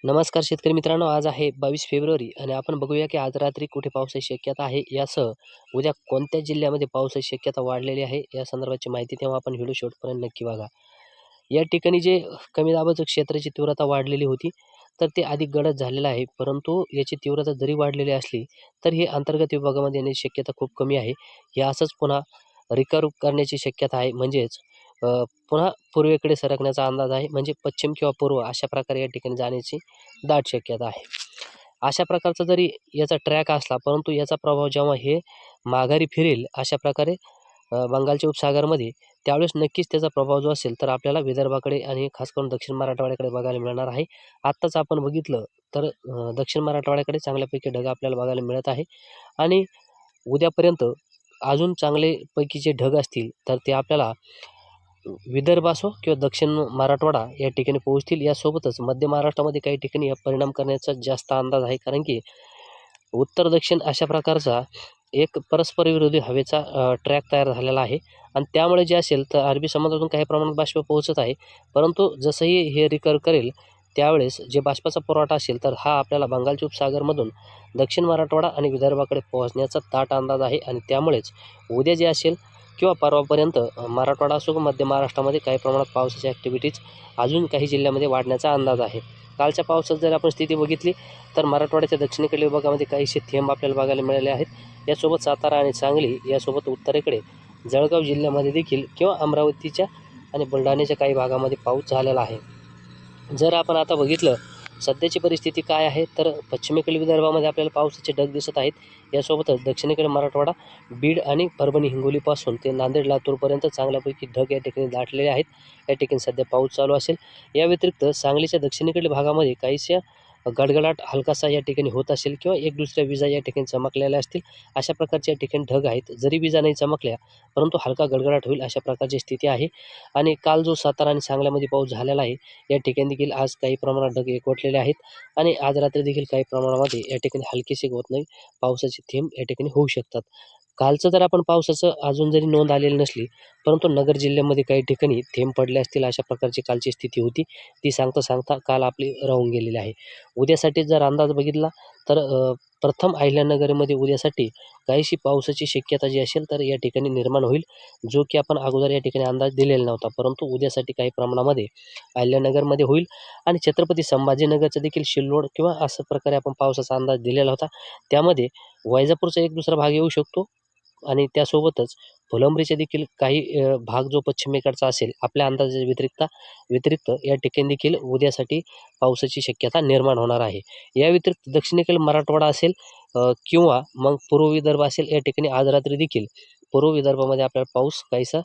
नमस्कार शेतकरी मित्रांनो, आज आहे 22 फेब्रुवारी आणि आपण बघूया की आज रात्री कुठे पावसाची शक्यता आहे. यासह उद्या कोणत्या जिल्ह्यामध्ये पावसाची शक्यता वाढलेली आहे या संदर्भाची माहिती तेव्हा आपण व्हिडिओ शेवटपर्यंत नक्की बघा. या ठिकाणी जे कमी दाबाचं क्षेत्राची तीव्रता वाढलेली होती, तर ते अधिक गडद झालेलं आहे. परंतु याची तीव्रता जरी वाढलेली असली, तर हे अंतर्गत विभागामध्ये येण्याची शक्यता खूप कमी आहे. हे असंच पुन्हा रिकव्हर करण्याची शक्यता आहे. म्हणजेच अ, पुन्हा पूर्वेकडे सरकण्याचा अंदाज आहे. म्हणजे पश्चिम किंवा पूर्व अशा प्रकारे या ठिकाणी जाण्याची दाट शक्यता आहे. अशा प्रकारचा जरी याचा ट्रॅक असला, परंतु याचा प्रभाव जेव्हा हे माघारी फिरेल अशा प्रकारे बंगालच्या उपसागरामध्ये, त्यावेळेस नक्कीच त्याचा प्रभाव जो असेल, तर आपल्याला विदर्भाकडे आणि खास करून दक्षिण मराठवाड्याकडे बघायला मिळणार आहे. आत्ताच आपण बघितलं तर दक्षिण मराठवाड्याकडे चांगल्यापैकी ढग आपल्याला बघायला मिळत आहे आणि उद्यापर्यंत अजून चांगलेपैकी जे ढग असतील, तर ते आपल्याला विदर्भ असो किंवा दक्षिण मराठवाडा या ठिकाणी पोहोचतील. यासोबतच मध्य महाराष्ट्रामध्ये काही ठिकाणी परिणाम करण्याचा जास्त अंदाज आहे. कारण की उत्तर दक्षिण अशा प्रकारचा एक परस्पर विरोधी हवेचा ट्रॅक तयार झालेला आहे आणि त्यामुळे जे असेल तर अरबी समुद्रातून काही प्रमाणात बाष्प पोहोचत आहे. परंतु जसंही हे रिकव्हर करेल त्यावेळेस जे बाष्पाचा पुरवठा असेल तर हा आपल्याला बंगालच्या उपसागरमधून दक्षिण मराठवाडा आणि विदर्भाकडे पोहोचण्याचा दाट अंदाज आहे आणि त्यामुळेच उद्या जे असेल किंवा परवापर्यंत मराठवाडा असो किंवा मध्य महाराष्ट्रामध्ये काही प्रमाणात पावसाची ॲक्टिव्हिटीज अजून काही जिल्ह्यामध्ये वाढण्याचा अंदाज आहे. कालच्या पावसात जर आपण स्थिती बघितली तर मराठवाड्याच्या दक्षिणेकडील विभागामध्ये काहीसे थेंब आपल्याला बघायला मिळाले आहेत. यासोबत सातारा आणि सांगली यासोबत उत्तरेकडे जळगाव जिल्ह्यामध्ये देखील किंवा अमरावतीच्या आणि बुलढाण्याच्या काही भागामध्ये पाऊस झालेला आहे. जर आपण आता बघितलं सध्याची परिस्थिती काय आहे, तर पश्चिमेकडील विदर्भामध्ये आपल्याला पावसाचे ढग दिसत आहेत. यासोबतच दक्षिणेकडे मराठवाडा, बीड आणि परभणी हिंगोलीपासून ते नांदेड लातूरपर्यंत चांगल्यापैकी ढग या ठिकाणी दाटलेले आहेत. या ठिकाणी सध्या पाऊस चालू असेल. या व्यतिरिक्त सांगलीच्या दक्षिणेकडील भागामध्ये काहीशा गडगडाट हलकासा या ठिकाणी होत असेल किंवा एक दुसऱ्या विजा या ठिकाणी चमकलेल्या असतील. अशा प्रकारच्या या ठिकाणी ढग आहेत. जरी विजा नाही चमकल्या, परंतु हलका गडगडाट होईल अशा प्रकारची स्थिती आहे. आणि काल जो सातारा आणि सांगलीमध्ये पाऊस झालेला आहे, या ठिकाणी देखील आज काही प्रमाणात ढग एकवटलेले आहेत आणि आज रात्री देखील काही प्रमाणामध्ये या ठिकाणी हलकीशी होत नाही पावसाचे थेंब या ठिकाणी होऊ शकतात. कालचं जर आपण पावसाचं अजून जरी नोंद आलेली नसली, परंतु नगर जिल्ह्यामध्ये काही ठिकाणी थेंब पडले असतील अशा प्रकारची कालची स्थिती होती. ती सांगता काल आपली राहून गेलेली आहे. उद्यासाठी जर अंदाज बघितला तर प्रथम अहिल्यानगरमध्ये उद्यासाठी काहीशी पावसाची शक्यता जी असेल तर या ठिकाणी निर्माण होईल, जो की आपण अगोदर या ठिकाणी अंदाज दिलेला नव्हता. परंतु उद्यासाठी काही प्रमाणामध्ये अहिल्यानगरमध्ये होईल आणि छत्रपती संभाजीनगरचं देखील सिल्लोड किंवा अशा प्रकारे आपण पावसाचा अंदाज दिलेला होता. त्यामध्ये वैजापूरचा एक दुसरा भाग येऊ शकतो आणि त्यासोबतच फुलंब्रीचे देखील काही भाग जो पश्चिमेकडचा असेल आपल्या अंदाजाच्या व्यतिरिक्त या ठिकाणी देखील उद्यासाठी पावसाची शक्यता निर्माण होणार आहे. या व्यतिरिक्त दक्षिणेकडील मराठवाडा असेल किंवा मग पूर्व विदर्भ असेल या ठिकाणी आज रात्री देखील पूर्व विदर्भामध्ये आपल्याला पाऊस काहीसा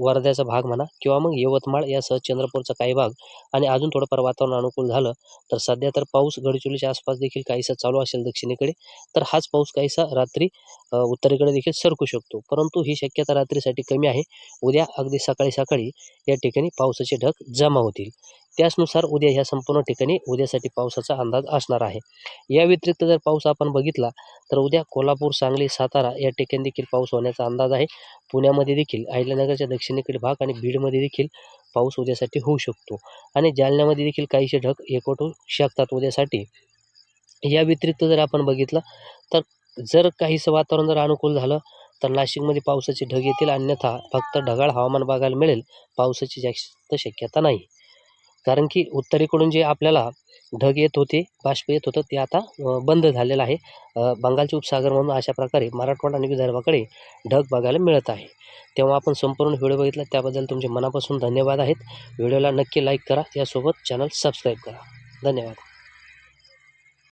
वर्ध्याचा भाग म्हणा किंवा मग यवतमाळ यासह चंद्रपूरचा काही भाग आणि अजून थोडंफार वातावरण अनुकूल झालं तर सध्या तर पाऊस गडचिरोलीच्या आसपास देखील काहीसा चालू असेल दक्षिणेकडे, तर हाच पाऊस काहीसा रात्री उत्तरेकडे देखील सरकू शकतो. परंतु ही शक्यता रात्रीसाठी कमी आहे. उद्या अगदी सकाळी या ठिकाणी पावसाचे ढग जमा होतील. त्याचनुसार उद्या ह्या संपूर्ण ठिकाणी उद्यासाठी पावसाचा अंदाज असणार आहे. या व्यतिरिक्त जर पाऊस आपण बघितला तर उद्या कोल्हापूर, सांगली, सातारा या ठिकाणी देखील पाऊस होण्याचा अंदाज आहे. पुण्यामध्ये देखील अहिल्यानगरच्या दक्षिणेकडील भाग आणि बीडमध्ये देखील पाऊस उद्यासाठी होऊ शकतो आणि जालन्यामध्ये देखील काहीसे ढग एकवटू शकतात उद्यासाठी. या व्यतिरिक्त जर आपण बघितलं तर जर काहीसं वातावरण जर अनुकूल झालं तर नाशिकमध्ये पावसाचे ढग येतील, अन्यथा फक्त ढगाळ हवामान बघायला मिळेल. पावसाची जास्त शक्यता नाही. कारण की उत्तरेकडून जे आपल्याला ढग येत होते, बाष्प येत होतं ते आता बंद झालेलं आहे. बंगालच्या उपसागरमधून अशा प्रकारे मराठवाडा आणि विदर्भाकडे ढग बघायला मिळत आहे. तेव्हा आपण संपूर्ण व्हिडिओ बघितला त्याबद्दल तुमचे मनापासून धन्यवाद आहेत. व्हिडिओला नक्की लाईक करा, यासोबत चॅनल सबस्क्राईब करा. धन्यवाद.